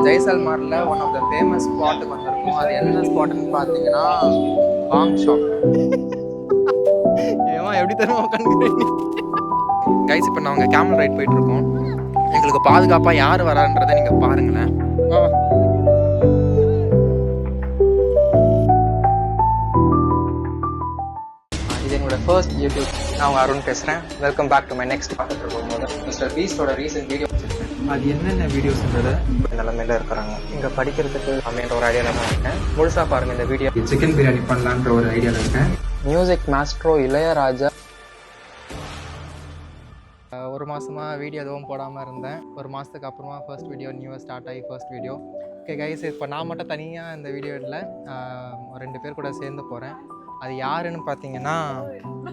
ஜெய்சல்மாரில் one of the famous ஸ்பாட்டுக்கு வந்திருக்கும். அது என்ன ஸ்பாட்டுன்னு பார்த்தீங்கன்னா பாங் ஷாப். ஏமா எப்படி தருமா உட்காந்து கைஸ். இப்போ நாங்கள் கேமல் ரைட் போயிட்டுருக்கோம். எங்களுக்கு பாதுகாப்பாக யார் வரான்றதை நீங்கள் பாருங்களேன். இது என்னோட ஃபர்ஸ்ட் யூடியூப். நான் அருண் பேசுகிறேன். Welcome back to my next பார்த்துட்டு இருக்கும்போது மிஸ்டர் பீஸ்டோட ரீசன்ட் வீடியோ வச்சுருக்கேன். அது என்னென்ன வீடியோஸ்ன்றதை நிலமையில இருக்கிறாங்க இங்கே படிக்கிறதுக்கு அப்படின்ற ஒரு ஐடியாவில் தான் இருக்கேன். முழுசாக பாருங்கள் இந்த வீடியோ. சிக்கன் பிரியாணி பண்ணலான்ற ஒரு ஐடியாவில் இருக்கேன். Music maestro Ilaiyaraaja. ஒரு மாதமாக வீடியோ எதுவும் போடாமல் இருந்தேன். ஒரு மாதத்துக்கு அப்புறமா ஃபர்ஸ்ட் வீடியோ நியூவாக ஸ்டார்ட் ஆகி ஃபர்ஸ்ட் வீடியோ. ஓகே கைஸ், இப்போ நான் மட்டும் தனியாக இந்த வீடியோ இல்லை, 2 பேர் கூட சேர்ந்து போகிறேன். அது யாருன்னு பார்த்தீங்கன்னா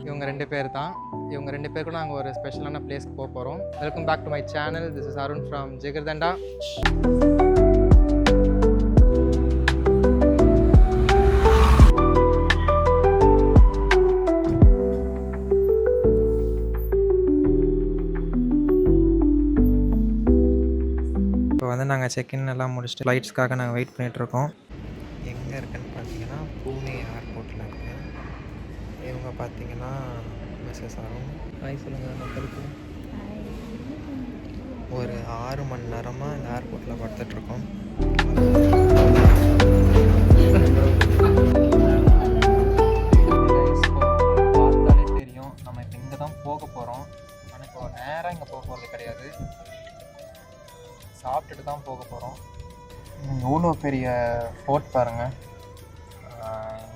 இவங்க 2 பேர் தான். இவங்க 2 பேர் கூட நாங்கள் ஒரு ஸ்பெஷலான பிளேஸ்க்கு போக போகிறோம். Welcome back to my channel. This is Arun from Jigarthanda. இப்போ வந்து நாங்கள் செக்இன் எல்லாம் முடிச்சுட்டு ஃப்ளைட்ஸ்க்காக நாங்கள் வெயிட் பண்ணிகிட்ருக்கோம். எங்கே இருக்குன்னு பார்த்தீங்கன்னா பூனே ஏர்போர்ட்டில் இருக்குது. இவங்க பார்த்தீங்கன்னா மிஸ்ஸஸ் அருண். ஹாய் சொல்லுங்கள் மக்களுக்கு. ஒரு 6 மணி நேரமாக இந்த ஏர்போர்ட்டில் படுத்துட்ருக்கோம். பார்த்தாலே தெரியும் நம்ம இப்போ இங்கே தான் போக போகிறோம். ஆனால் இப்போ நேராக இங்கே போக போகிறது கிடையாது, சாப்பிட்டுட்டு தான் போக போகிறோம். எவ்வளோ பெரிய ஃபோர்ட் பாருங்கள்.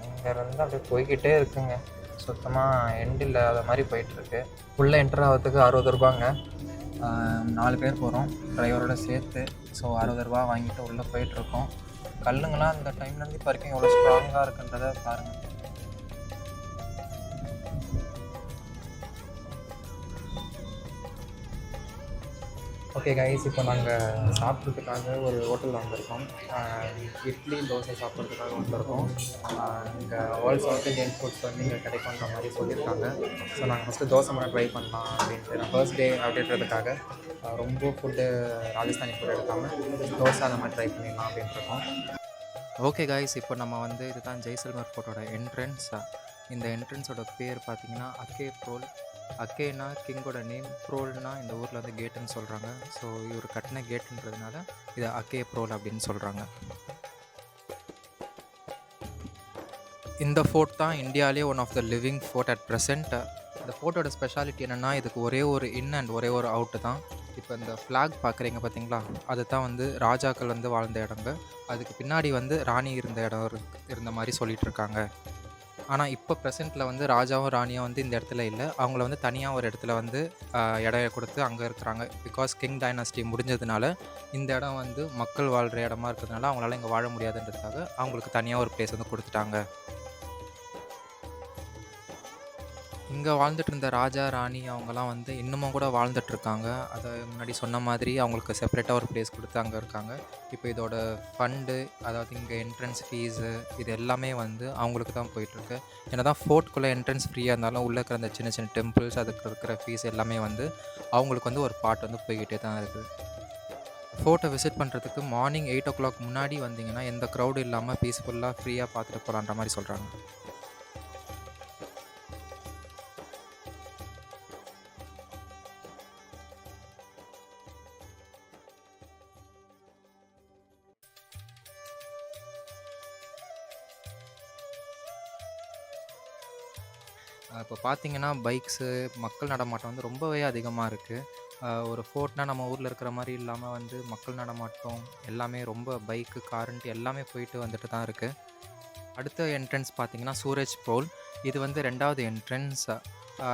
இங்கேருந்து அப்படியே போய்கிட்டே இருக்குங்க. சுத்தமாக எண்ட் இல்லாத மாதிரி போயிட்டுருக்கு. உள்ளே என்ட்ரு ஆகிறதுக்கு 60 ரூபாங்க. 4 பேர் போகிறோம் டிரைவரோட சேர்த்து. ஸோ 60 ரூபா வாங்கிட்டு உள்ளே போயிட்டுருக்கோம். கல்லுங்களாம் இந்த டைம்லேருந்து இப்போ வரைக்கும் எவ்வளோ ஸ்ட்ராங்காக இருக்குன்றதை பாருங்கள். ஓகே கைஸ், இப்போ நாங்கள் சாப்பிட்றதுக்காக ஒரு ஹோட்டலில் வந்திருக்கோம். இட்லி தோசை சாப்பிட்றதுக்காக வந்திருக்கோம். இங்கே ஆல் சவுத் இந்தியன் ஃபுட்ஸ் வந்து இங்கே கிடைக்குன்ற மாதிரி சொல்லியிருக்காங்க. ஸோ நாங்கள் ஃபஸ்ட்டு தோசை மட்டும் ட்ரை பண்ணலாம் அப்படின்ட்டு, நான் ஃபர்ஸ்ட் டே அப்படின்றதுக்காக ரொம்ப ஃபுட்டு ராஜஸ்தானி ஃபுட் எடுக்காமல் தோசை அந்த மாதிரி ட்ரை பண்ணிடலாம் அப்படின்ட்டு இருக்கோம். ஓகே கைஸ், இப்போ நம்ம வந்து இதுதான் ஜெய்சல்மர் ஃபோர்ட்டோட என்ட்ரன்ஸ். இந்த என்ட்ரன்ஸோட பேர் பார்த்திங்கன்னா அக்கே ப்ரோல். அக்கேனா கிங்கோட நேம், ப்ரோல்னா இந்த ஊரில் வந்து கேட்டுன்னு சொல்கிறாங்க. ஸோ இவர் கட்டின கேட்டுன்றதுனால இதை அக்கே ப்ரோல் அப்படின்னு சொல்கிறாங்க. இந்த ஃபோர்ட் தான் இந்தியாவிலே one of the living fort at present. இந்த ஃபோர்ட்டோட ஸ்பெஷாலிட்டி என்னென்னா இதுக்கு ஒரே ஒரு இன் அண்ட் ஒரே ஒரு அவுட்டு தான். இப்போ இந்த ஃப்ளாக் பார்க்குறீங்க பார்த்தீங்களா, அது தான் வந்து ராஜாக்கள் வந்து வாழ்ந்த இடங்க. அதுக்கு பின்னாடி வந்து ராணி இருந்த இடம் இருந்த மாதிரி சொல்லிகிட்டு இருக்காங்க. ஆனால் இப்போ ப்ரெசென்ட்டில் வந்து ராஜாவும் ராணியும் வந்து இந்த இடத்துல இல்லை. அவங்கள வந்து தனியாக ஒரு இடத்துல வந்து இடம் கொடுத்து அங்கே இருக்கிறாங்க. பிகாஸ் கிங் டைனாஸ்டி முடிஞ்சதுனால இந்த இடம் வந்து மக்கள் வாழ்கிற இடமா இருக்கிறதுனால அவங்களால இங்கே வாழ முடியாதுன்றதுக்காக அவங்களுக்கு தனியாக ஒரு பிளேஸ் வந்து கொடுத்துட்டாங்க. இங்கே வாழ்ந்துட்டு இருந்த ராஜா ராணி அவங்கெல்லாம் வந்து இன்னமும் கூட வாழ்ந்துட்டுருக்காங்க. அதை முன்னாடி சொன்ன மாதிரி அவங்களுக்கு செப்பரேட்டாக ஒரு பிளேஸ் கொடுத்து அங்கே இருக்காங்க. இப்போ இதோட ஃபண்டு, அதாவது இங்கே என்ட்ரன்ஸ் ஃபீஸு, இது எல்லாமே வந்து அவங்களுக்கு தான் போயிட்டுருக்கு. ஏன்னா தான் ஃபோர்ட்குள்ளே என்ட்ரன்ஸ் ஃப்ரீயாக இருந்தாலும் உள்ளே இருக்கிற அந்த சின்ன சின்ன டெம்பிள்ஸ், அதுக்கு இருக்கிற ஃபீஸ் எல்லாமே வந்து அவங்களுக்கு வந்து ஒரு பார்ட் வந்து போய்கிட்டே தான் இருக்குது. ஃபோர்ட்டை விசிட் பண்ணுறதுக்கு மார்னிங் 8 o'clock முன்னாடி வந்தீங்கன்னா எந்த க்ரௌடு இல்லாமல் பீஸ்ஃபுல்லாக ஃப்ரீயாக பார்த்துட்டு போகலான்ற மாதிரி சொல்கிறாங்க. இப்போ பார்த்தீங்கன்னா பைக்ஸு, மக்கள் நடமாட்டம் வந்து ரொம்பவே அதிகமாக இருக்குது. ஒரு ஃபோர்ட்னால் நம்ம ஊரில் இருக்கிற மாதிரி இல்லாமல் வந்து மக்கள் நடமாட்டம் எல்லாமே ரொம்ப பைக்கு, காருன்ட்டு எல்லாமே போயிட்டு வந்துட்டு தான் இருக்குது. அடுத்த என்ட்ரன்ஸ் பார்த்திங்கன்னா சூரஜ் ப்ரோல். இது வந்து 2வது என்ட்ரன்ஸ்.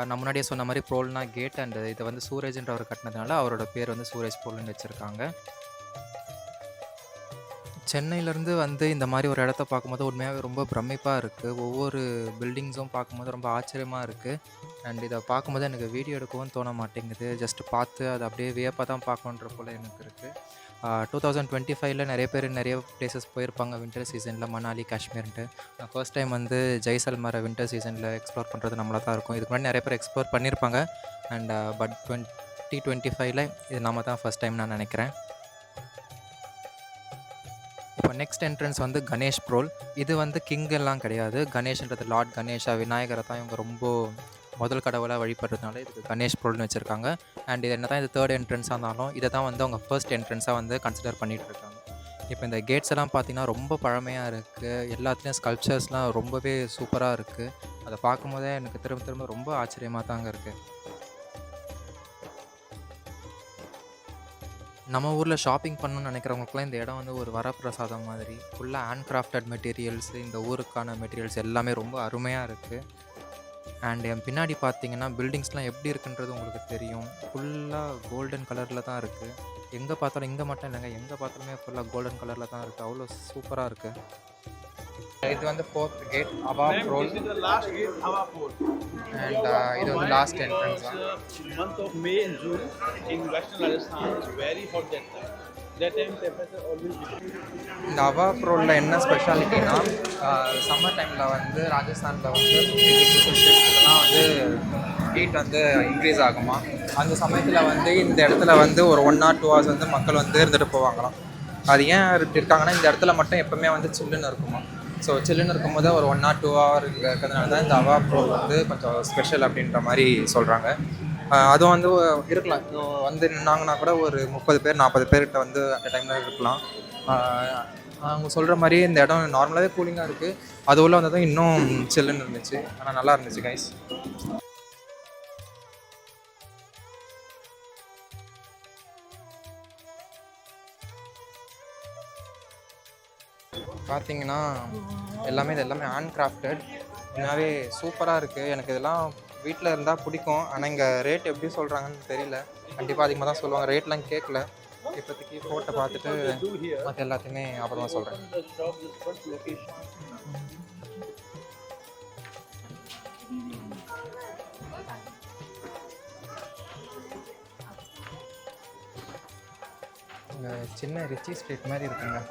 நான் முன்னாடியே சொன்ன மாதிரி ப்ரோல்னா கேட், அண்ட் இதை வந்து சூரஜ்ன்றவர் கட்டினதுனால அவரோட பேர் வந்து சூரஜ் ப்ரோல்னு வச்சுருக்காங்க. சென்னையிலேருந்து வந்து இந்த மாதிரி ஒரு இடத்த பார்க்கும்போது உண்மையாகவே ரொம்ப பிரமிப்பாக இருக்குது. ஒவ்வொரு பில்டிங்ஸும் பார்க்கும்போது ரொம்ப ஆச்சரியமாக இருக்குது. அண்ட் இதை பார்க்கும்போது எனக்கு வீடியோ எடுக்கவும் தோண மாட்டேங்குது. ஜஸ்ட்டு பார்த்து அதை அப்படியே வியப்பாக தான் பார்க்கணுன்ற போல் எனக்கு இருக்குது. 2025 நிறைய பேர் நிறைய பிளேசஸ் போயிருப்பாங்க வின்டர் சீசனில், மணாலி, காஷ்மீர்ன்ட்டு. நான் ஃபர்ஸ்ட் டைம் வந்து ஜெய்சல்மரை வின்டர் சீசனில் எக்ஸ்ப்ளோர் பண்ணுறது நம்மளாக தான் இருக்கும். இதுக்கு முன்னாடி நிறைய பேர் எக்ஸ்ப்ளோர் பண்ணியிருப்பாங்க. அண்ட் பட் 2025 இது நம்ம தான் ஃபர்ஸ்ட் டைம் நான் நினைக்கிறேன். நெக்ஸ்ட் என்ட்ரன்ஸ் வந்து கணேஷ் ப்ரோல். இது வந்து கிங் எல்லாம் கிடையாது. கணேஷ்ன்றது லார்ட் கணேஷா, விநாயகரை தான் இவங்க ரொம்ப முதல் கடவுளாக வழிபடுறதுனால இதுக்கு கணேஷ் ப்ரோல்னு வச்சுருக்காங்க. அண்ட் இது என்ன தான் இது தேர்ட் என்ட்ரன்ஸாக இருந்தாலும் இதை தான் வந்து அவங்க ஃபர்ஸ்ட் என்ட்ரன்ஸாக வந்து கன்சிடர் பண்ணிகிட்டு இருக்காங்க. இப்போ இந்த கேட்ஸ் எல்லாம் பார்த்தீங்கன்னா ரொம்ப பழமையாக இருக்குது. எல்லாத்துலேயும் ஸ்கல்ப்சர்ஸ்லாம் ரொம்பவே சூப்பராக இருக்குது. அதை பார்க்கும்போதே எனக்கு திரும்ப திரும்ப ரொம்ப ஆச்சரியமாக தாங்க இருக்குது. நம்ம ஊரில் ஷாப்பிங் பண்ணணும்னு நினைக்கிறவங்களுக்குலாம் இந்த இடம் வந்து ஒரு வரப்பிரசாதம் மாதிரி. ஃபுல்லாக ஹேண்ட் கிராஃப்டட் மெட்டீரியல்ஸு, இந்த ஊருக்கான மெட்டீரியல்ஸ் எல்லாமே ரொம்ப அருமையாக இருக்குது. அண்ட் என் பின்னாடி பார்த்தீங்கன்னா பில்டிங்ஸ்லாம் எப்படி இருக்குன்றது உங்களுக்கு தெரியும். ஃபுல்லாக கோல்டன் கலரில் தான் இருக்குது. எங்கே பார்த்தாலும், இங்கே மட்டும் இல்லைங்க, எங்கே பார்த்தாலுமே ஃபுல்லாக கோல்டன் கலரில் தான் இருக்குது. அவ்வளோ சூப்பராக இருக்குது. இது வந்து 4th கேட் அபா ப்ரோல். This is the last gate, Hawa Port. And இது வந்து லாஸ்ட் என்ட்ரன்ஸ் தான். Month of May and June in Western Rajasthan is very hot that time. That time temperature always different. இந்த அவா ப்ரோலில் என்ன ஸ்பெஷாலிட்டினா, சம்மர் டைமில் வந்து ராஜஸ்தானில் வந்து 50 டிகிரி செல்சியஸ்லாம் வந்து ஹீட் வந்து இன்க்ரீஸ் ஆகுமா. அந்த சமயத்தில் வந்து இந்த இடத்துல வந்து ஒரு 1 or 2 hours வந்து மக்கள் வந்து இருந்துட்டு போவாங்களாம். அது ஏன் இருக்காங்கன்னா, இந்த இடத்துல மட்டும் எப்போவுமே வந்து சில்லுன்னு இருக்குமா. ஸோ சில்லுன்னு இருக்கும்போது ஒரு 1 or 2 hour இருக்கிறதுனால தான் இந்த அவா ப்ரோல் வந்து கொஞ்சம் ஸ்பெஷல் அப்படின்ற மாதிரி சொல்கிறாங்க. அதுவும் வந்து இருக்கலாம். வந்து நின்னாங்கன்னா கூட ஒரு 30 பேர் 40 பேர்கிட்ட வந்து அந்த டைமில் இருக்கலாம். அவங்க சொல்கிற மாதிரி இந்த இடம் நார்மலாகவே கூலிங்காக இருக்குது. அது உள்ள வந்ததும் இன்னும் சில்லுன்னு இருந்துச்சு. ஆனால் நல்லா இருந்துச்சு கைஸ். பார்த்தீங்கன்னா இது எல்லாமே ஹேண்ட் கிராஃப்டட். உண்மையாகவே சூப்பராக இருக்குது. எனக்கு இதெல்லாம் வீட்டில் இருந்தால் பிடிக்கும். ஆனால் இங்கே ரேட் எப்படி சொல்கிறாங்கன்னு தெரியல. கண்டிப்பாக அதிகமாக தான் சொல்லுவாங்க. ரேட்லாம் கேட்கல. இப்போதைக்கு ஃபோட்டோ பார்த்துட்டு மற்ற எல்லாத்தையுமே அப்புறமா சொல்கிறேன். இங்கே சின்ன ரிச்சி ஸ்ட்ரீட் மாதிரி இருக்குங்க.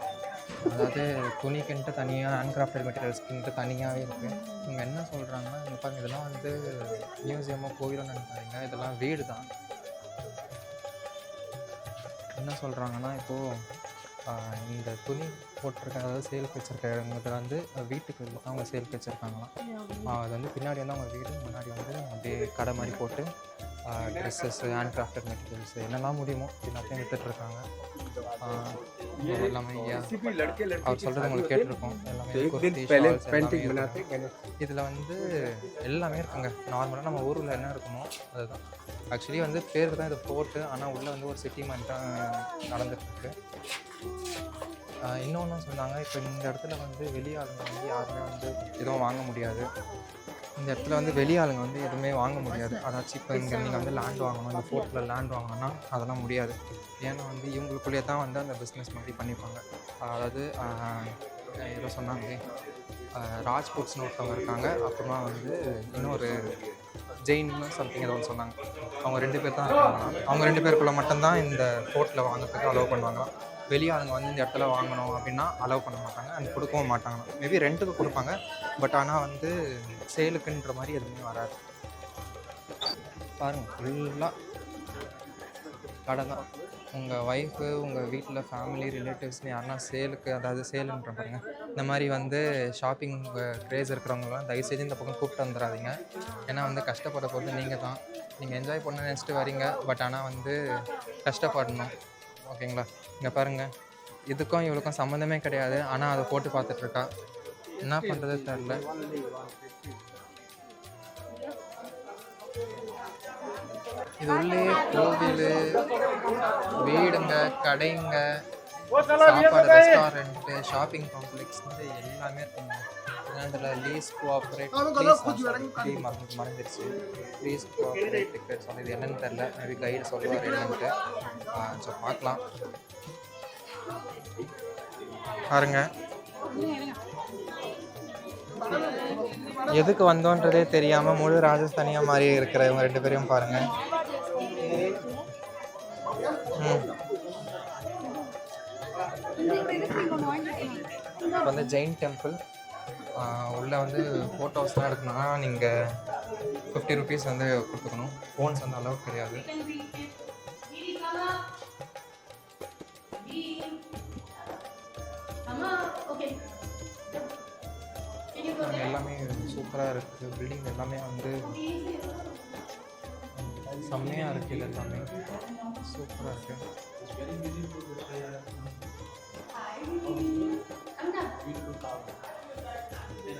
அதாவது துணிக்குன்ட்டு தனியாக, ஹேண்ட் கிராஃப்டட் மெட்டீரியல்ஸ்க்குன்ட்டு தனியாகவே இருக்குது. இவங்க என்ன சொல்கிறாங்கன்னா, இங்கே பாருங்க, இதெல்லாம் வந்து மியூசியமோ கோயிலோ நினைக்காதீங்க, இதெல்லாம் வீடு தான். என்ன சொல்கிறாங்கன்னா, இப்போது இந்த துணி போட்டிருக்க, அதாவது சேலுக்கு வச்சுருக்க இடங்களுக்கு வந்து வீட்டுக்கு வெளில தான் அவங்க சேலுக்கு வச்சுருக்காங்களாம். அது வந்து பின்னாடி வந்து அவங்க வீடு, முன்னாடி வந்து அப்படியே கடை மாதிரி போட்டு ட்ரெஸ்ஸஸ்ஸு, ஹேண்ட் கிராஃப்டட் மெட்டீரியல்ஸு என்னெல்லாம் முடியுமோ எல்லாத்தையும் விற்றுட்ருக்காங்க. எல்லாமே அவர் சொல்கிறது உங்களுக்கு கேட்டிருக்கோம். எல்லாமே இதில் வந்து எல்லாமே இருக்குங்க. நார்மலாக நம்ம ஊரில் என்ன இருக்குமோ அதுதான். ஆக்சுவலி வந்து பேருக்கு தான் இது போர்ட்டு, ஆனால் உள்ளே வந்து ஒரு சிட்டி மாதிரி தான் நடந்துகிட்ருக்கு. இன்னொன்றும் சொன்னாங்க, இப்போ இந்த இடத்துல வந்து வெளியாளுங்க வந்து யாருமே வந்து எதுவும் வாங்க முடியாது. இந்த இடத்துல வந்து வெளியாளுங்க வந்து எதுவுமே வாங்க முடியாது. அதாச்சும் இப்போ இங்கே நீங்கள் வந்து லேண்ட் வாங்கணும், இந்த ஃபோர்ட்டில் லேண்ட் வாங்கணும்னா அதெல்லாம் முடியாது. ஏன்னா வந்து இவங்களுக்குள்ளேயே தான் வந்து அந்த பிஸ்னஸ் மாதிரி பண்ணிப்பாங்க. அதாவது ஏதோ சொன்னாங்களே, ராஜ்புட்ஸ்னு ஒருத்தவங்க இருக்காங்க. அப்புறமா வந்து இன்னொரு ஜெயின்னு சம்திங் ஏதோ ஒன்று சொன்னாங்க. அவங்க 2 பேர் தான் இருக்காங்க. அவங்க 2 பேருக்குள்ளே மட்டும்தான் இந்த ஃபோர்ட்டில் வாங்குறதுக்கு அலோவ் பண்ணுவாங்களாம். வெளியாளுங்க வந்து இந்த இடத்துல வாங்கணும் அப்படின்னா அலோவ் பண்ண மாட்டாங்க. அண்ட் கொடுக்கவும் மாட்டாங்க. மேபி ரெண்ட்டுக்கு கொடுப்பாங்க. பட் ஆனால் வந்து சேலுக்குன்ற மாதிரி எதுவுமே வராது. பாருங்கள், ஃபுல்லாக கடை தான். உங்கள் ஒய்ஃபு, உங்கள் வீட்டில் ஃபேமிலி ரிலேட்டிவ்ஸ்னு யாருன்னா சேலுக்கு, அதாவது சேலுன்ற பாருங்கள், இந்த மாதிரி வந்து ஷாப்பிங் க்ரேஸ் இருக்கிறவங்களாம் தயவுசெய்து இந்த பக்கம் கூப்பிட்டு வந்துடாதீங்க. ஏன்னா வந்து கஷ்டப்பட போகிறது நீங்கள் தான். நீங்கள் என்ஜாய் பண்ண நினச்சிட்டு வரீங்க, பட் ஆனால் வந்து கஷ்டப்படணும். ஓகேங்களா? இங்கே பாருங்கள், இதுக்கும் இவளுக்கும் சம்மந்தமே கிடையாது. ஆனால் அதை போட்டு பார்த்துட்ருக்கா. என்ன பண்ணுறது தெரில. இது உள்ளே கோவில், வீடுங்க, கடைங்க, சாப்பாடு, ரெஸ்டாரண்ட்டு, ஷாப்பிங் காம்ப்ளெக்ஸ் வந்து எல்லாமே இருக்குங்க. இதில் லீஸ் கோஆப்ரேட் மறந்துடுச்சு. ப்ளீஸ் கோஆப்ரேட் டிக்கெட்ஸ் வந்து இது என்னென்னு தெரில. மேபி கைடு சொல்லுவார் என்னன்ட்டு. ஸோ பார்க்கலாம். பாருங்க, எதுக்கு வந்தோன்றதே தெரியாமல் முழு ராஜஸ்தானியாக மாதிரி இருக்கிற இவங்க 2 பேரையும் பாருங்கள். இப்போ வந்து ஜெயின் டெம்பிள் உள்ளே வந்து ஃபோட்டோஸ்லாம் எடுக்கணும்னா நீங்கள் 50 rupees வந்து கொடுத்துக்கணும். ஃபோன்ஸ் வந்து அலோவ் கிடையாது. எல்லாமே சூப்பராக இருக்குது. பில்டிங் எல்லாமே வந்து செம்மையாக இருக்குது. இது எல்லாமே சூப்பராக இருக்குது.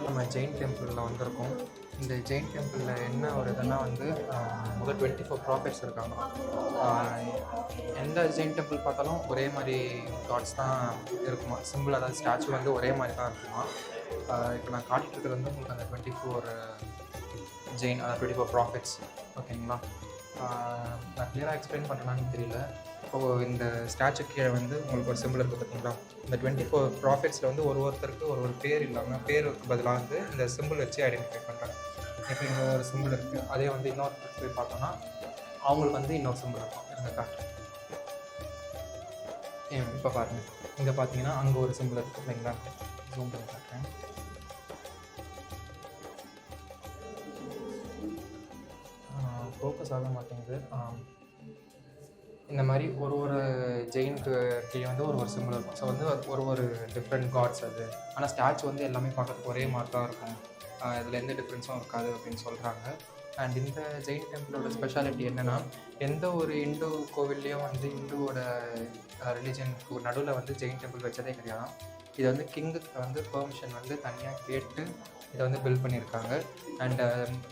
நம்ம ஜெயின் டெம்பிளில் வந்திருக்கோம். இந்த ஜெயின் டெம்பிளில் என்ன ஒரு இதுன்னா வந்து முதல் 24 ப்ராஃபிட்ஸ் இருக்காங்க. எந்த ஜெயின் டெம்பிள் பார்த்தாலும் ஒரே மாதிரி காட்ஸ் தான் இருக்குமா, சிம்பிள், அதாவது ஸ்டாச்சு வந்து ஒரே மாதிரி தான் இருக்குமா. இப்போ நான் காட்டிகிட்டு இருக்கிறது வந்து உங்களுக்கு அந்த 24 ஜெயின், அதாவது 24 ப்ராஃபிட்ஸ். ஓகேங்களா, நான் கிளியராக எக்ஸ்பிளைன் பண்ணுறேன்னு தெரியல. இப்போது இந்த ஸ்டாச்சு கீழே வந்து உங்களுக்கு ஒரு சிம்பிள் இருக்குது பார்த்தீங்களா. இந்த 24 ப்ராஃபிட்ஸில் வந்து ஒருத்தருக்கு ஒரு பேர் இல்லாமல் பேருக்கு பதிலாக வந்து இந்த சிம்பிள் வச்சு ஐடென்டிஃபை பண்ணுறாங்க. இப்போ இங்கே ஒரு சிம்பிள் இருக்குது, அதே வந்து இன்னொருத்தருக்கு போய் பார்த்தோன்னா அவங்களுக்கு வந்து இன்னொரு சிம்பிள் இருக்கும். இருங்க காட்டுறேன். இப்போ பாருங்கள், இங்கே பார்த்தீங்கன்னா அங்கே ஒரு சிம்பிள் இருக்குது இல்லைங்களா. ஜூம் பண்ணி காட்டுறேன். ஃபோக்கஸ் ஆக மாட்டேங்குது. இந்த மாதிரி ஒரு ஜெயினுக்கு கீழே வந்து ஒரு சிம்பிள் இருக்கும். ஸோ வந்து ஒரு டிஃப்ரெண்ட் காட்ஸ் அது. ஆனால் ஸ்டாச்சு வந்து எல்லாமே பார்க்கறதுக்கு ஒரே மாதிரி தான் இருக்கும். இதில் எந்த டிஃப்ரென்ஸும் இருக்காது அப்படின்னு சொல்கிறாங்க. அண்ட் இந்த ஜெயின் டெம்பிளோட ஸ்பெஷாலிட்டி என்னென்னா, எந்த ஒரு இந்து கோவில்லையும் வந்து இந்துவோட ரிலீஜனுக்கு நடுவில் வந்து ஜெயின் டெம்பிள் வச்சதே கிடையாது. இது வந்து கிங்குக்கு வந்து பெர்மிஷன் வந்து தனியாக கேட்டு இதை வந்து பில்ட் பண்ணியிருக்காங்க. அண்டு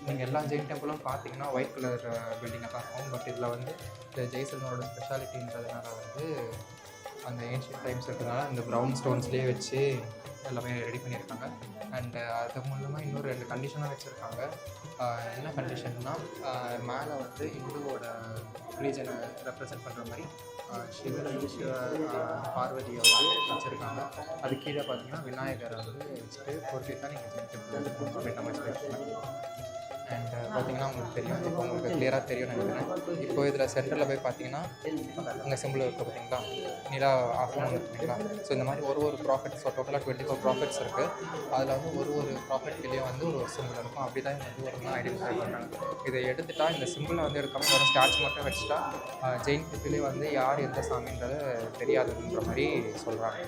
நீங்கள் எல்லா ஜெயின் டெம்பிளும் பார்த்தீங்கன்னா ஒயிட் கலர் பில்டிங்காக தான் இருக்கும். பட் இதில் வந்து இந்த ஜெய்சல்மரோட ஸ்பெஷாலிட்டின்றதுனால வந்து அந்த ஏன்ஷியன்ட் டைம்ஸ் இருக்கிறதுனால இந்த ப்ரௌன் ஸ்டோன்ஸ்லேயே வச்சு எல்லாமே ரெடி பண்ணியிருக்காங்க. அண்டு அது மூலமாக இன்னொரு 2 கண்டிஷனாக வச்சுருக்காங்க. என்ன கண்டிஷன்னா, மேலே வந்து இந்துவோட ரிலீஜனை ரெப்ரசன்ட் பண்ணுற மாதிரி சிவன் வந்து பார்வதியை வந்து வச்சுருக்காங்க. அது கீழே பார்த்தீங்கன்னா விநாயகரை வந்து வச்சுட்டு பொறுத்து தான் நீங்கள் ஜெயின் டெம்பிள் அப்படின்ற மாதிரி சொல்லியிருக்காங்க. அண்ட் பார்த்தீங்கன்னா உங்களுக்கு தெரியும், இப்போ உங்களுக்கு கிளியராக தெரியும் நினைக்கிறேன். இப்போ இதில் சென்டரில் போய் பார்த்தீங்கன்னா அங்கே சிம்பிள் இருக்குது பார்த்தீங்களா, நிலா ஆஃப் ஒன்று இருக்குங்களா. ஸோ இந்த மாதிரி ஒரு ப்ராஃபிட்ஸ் டோட்டலாக 24 ப்ராஃபிட்ஸ் இருக்குது. அதில் வந்து ஒரு ப்ராஃபிட்லேயும் வந்து ஒரு சிம்பிள் இருக்கும். அப்படி தான் வந்து ஒரு ஐடென்டிஃபை பண்ணுறாங்க. இதை எடுத்துட்டா இந்த சிம்பிளை வந்து எடுக்காமல் ஒரு ஸ்டாச்சு மட்டும் வச்சுட்டா ஜெயின் டெம்பிளே வந்து யார் எந்த சாமின்றதை தெரியாதுன்ற மாதிரி சொல்கிறாங்க.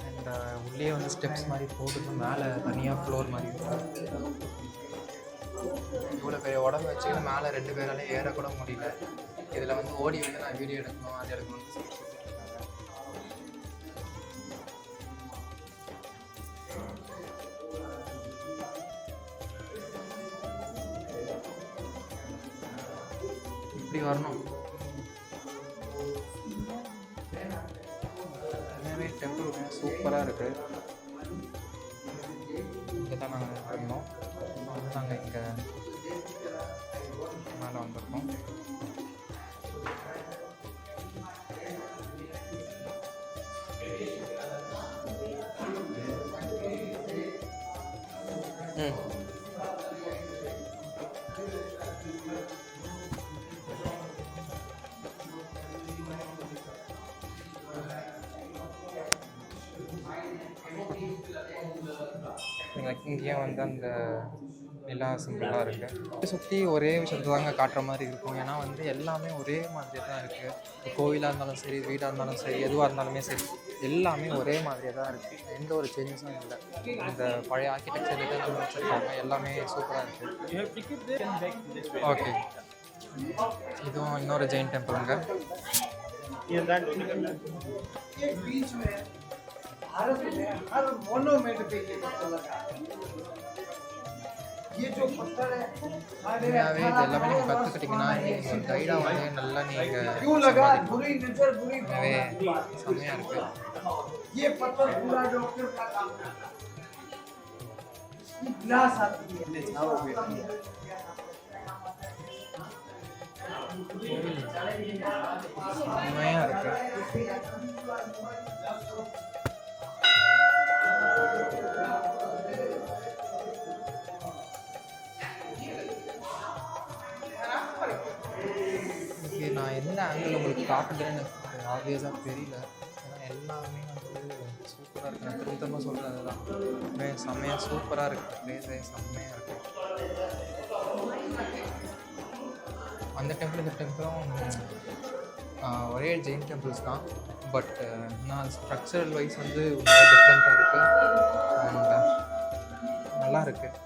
அண்ட் உள்ளே வந்து ஸ்டெப்ஸ் மாதிரி போட்டுட்டு மேலே தனியாக ஃப்ளோர் மாதிரி இருக்கும். இவ்வளோ பெரிய உடம்பு வச்சுக்கிட்டு மேலே 2 பேரால ஏறக்கூட முடியல. இதில் வந்து ஓடி வந்து நான் வீடியோ எடுக்கணும், அது எடுக்கணும்னு சொல்லி இப்படி வரணும். உண்மையாகவே டெம்பிள் சூப்பராக இருக்குது. இங்கே தான் நாங்கள் இருந்தோம். நாங்கள் இங்கே மேலே வந்திருக்கோம். இங்கேயே வந்து அந்த நிலா சிம்பிளாக இருக்குது. சுற்றி ஒரே விஷயத்தை தாங்க காட்டுற மாதிரி இருக்கும். ஏன்னா வந்து எல்லாமே ஒரே மாதிரியே தான் இருக்குது. கோவிலாக இருந்தாலும் சரி, வீடாக இருந்தாலும் சரி, எதுவாக இருந்தாலுமே சரி, எல்லாமே ஒரே மாதிரியே தான் இருக்குது. எந்த ஒரு சேஞ்சஸும் இல்லை. இந்த பழைய ஆர்கிடெக்சர் தான் வச்சுருக்காங்க. எல்லாமே சூப்பராக இருக்குது. ஓகே, இதுவும் இன்னொரு ஜெயின் டெம்பிளுங்க. உண்மையாகவே இது எல்லாமே நீங்கள் கற்றுக்கிட்டிங்கன்னா நீங்கள் ஒரு கைடாக வந்து நல்லா நீங்கள் உண்மையாகவே செம்மையாக இருக்குது. செம்மையாக இருக்குது. நான் எந்த ஆங்கிள் உங்களுக்கு காட்டுறேன்னு எனக்கு ஆப்வியஸாக தெரியல. ஏன்னா எல்லாமே வந்து சூப்பராக இருக்குது. நான் திரும்ப சொல்கிறது அதுதான். செம்மையாக சூப்பராக இருக்குது. ப்ளேஸே செம்மையாக இருக்குது. அந்த டெம்பிள் இந்த டெம்பிளும் ஒரே ஜெயின் டெம்பிள்ஸ் தான். பட் நான் ஸ்ட்ரக்சரல் வைஸ் வந்து டிஃப்ரெண்ட்டாக இருக்குது அண்ட் நல்லா இருக்குது.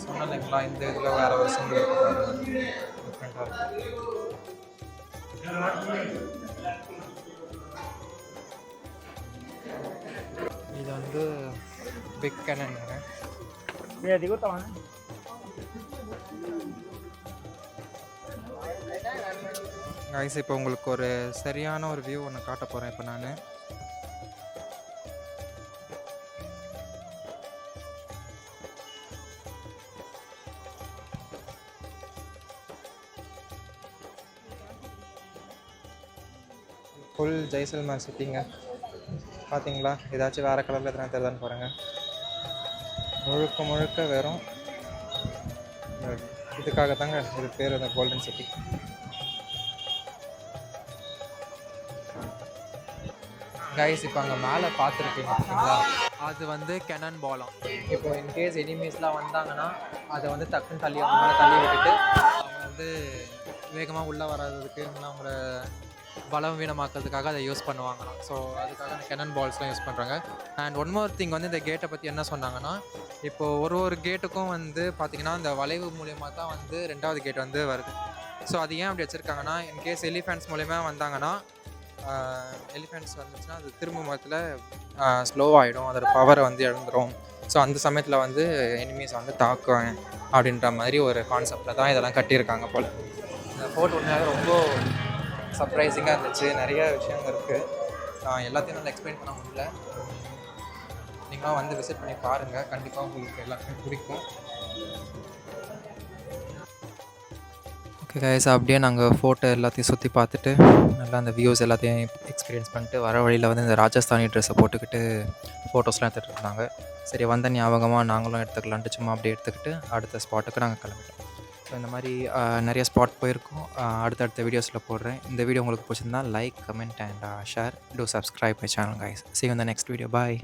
சொன்னேன் இல்லைங்களா, இந்த இதில் வேறு ஒரு சிங்கிள் டிஃப்ரெண்ட்டாக இருக்குது. இது வந்து பிக் கேனனுங்க. கைஸ் இப்போ உங்களுக்கு ஒரு சரியான ஒரு வியூ ஒன்று காட்ட போகிறேன் இப்போ நான். ஃபுல் ஜெய்சல்மேர் சிட்டிங்க. பார்த்தீங்களா, ஏதாச்சும் வேறு கலரில் எத்தனை தெரியுதான்னு பாருங்கள். முழுக்க முழுக்க வெறும் இதுக்காக தாங்க இது பேர் அந்த கோல்டன் சிட்டி. கைஸ் இப்போ அங்கே மேலே பார்த்துருக்கீங்க பார்த்தீங்களா, அது வந்து கெனன் பாலம். இப்போ இன்கேஸ் எனிமீஸ்லாம் வந்தாங்கன்னா அதை வந்து டக்குன்னு தள்ளி அவங்க மேலே தள்ளி விட்டுட்டு அவங்க வந்து வேகமாக உள்ளே வராததுக்கு இல்லைன்னா அவங்கள பலம் வீணமாக்கிறதுக்காக அதை யூஸ் பண்ணுவாங்களாம். ஸோ அதுக்காக அந்த கெனன் பால்ஸ்லாம் யூஸ் பண்ணுறாங்க. அண்ட் ஒன் மோர் திங் வந்து இந்த கேட்டை பற்றி என்ன சொன்னாங்கன்னா, இப்போது ஒரு கேட்டுக்கும் வந்து பார்த்திங்கன்னா இந்த வளைவு மூலியமாக தான் வந்து 2வது கேட் வந்து வருது. ஸோ அது ஏன் அப்படி வச்சுருக்காங்கன்னா, இன்கேஸ் எலிஃபெண்ட்ஸ் மூலிமா வந்தாங்கன்னா எலிஃபெண்ட்ஸ் வந்துச்சுன்னா அது திரும்ப மரத்தில் ஸ்லோவாகிடும், அதோட பவரை வந்து இழந்துடும். ஸோ அந்த சமயத்தில் வந்து எனிமீஸ் வந்து தாக்கும் அப்படின்ற மாதிரி ஒரு கான்செப்டில் தான் இதெல்லாம் கட்டியிருக்காங்க போல். இந்த ஃபோர்ட் உண்மையாக ரொம்ப சர்ப்ரைசிங்காக இருந்துச்சு. நிறைய விஷயங்கள் இருக்குது, எல்லாத்தையும் நல்லா எக்ஸ்பிளைன் பண்ண முடியல. நீங்களும் வந்து விசிட் பண்ணி பாருங்கள், கண்டிப்பாக உங்களுக்கு எல்லாருமே பிடிக்கும். ஓகே கைஸ், அப்படியே நாங்கள் ஃபோட்டோ எல்லாத்தையும் சுற்றி பார்த்துட்டு நல்லா அந்த வியூஸ் எல்லாத்தையும் எக்ஸ்பீரியன்ஸ் பண்ணிட்டு வர வழியில் வந்து இந்த ராஜஸ்தானி ட்ரெஸ்ஸை போட்டுக்கிட்டு ஃபோட்டோஸ்லாம் எடுத்துகிட்டு இருந்தாங்க. சரி, வந்த ஞாபகமாக நாங்களும் எடுத்துக்கலான்ட்டு சும்மா அப்படியே எடுத்துக்கிட்டு அடுத்த ஸ்பாட்டுக்கு நாங்கள் கிளம்பிட்டோம். ஸோ இந்த மாதிரி நிறைய ஸ்பாட் போயிருக்கோம், அடுத்தடுத்த வீடியோஸில் போடுறேன். இந்த வீடியோ உங்களுக்கு பிடிச்சிருந்தா like, comment and share. Two subscribe my channel guys. See you in the next video. Bye.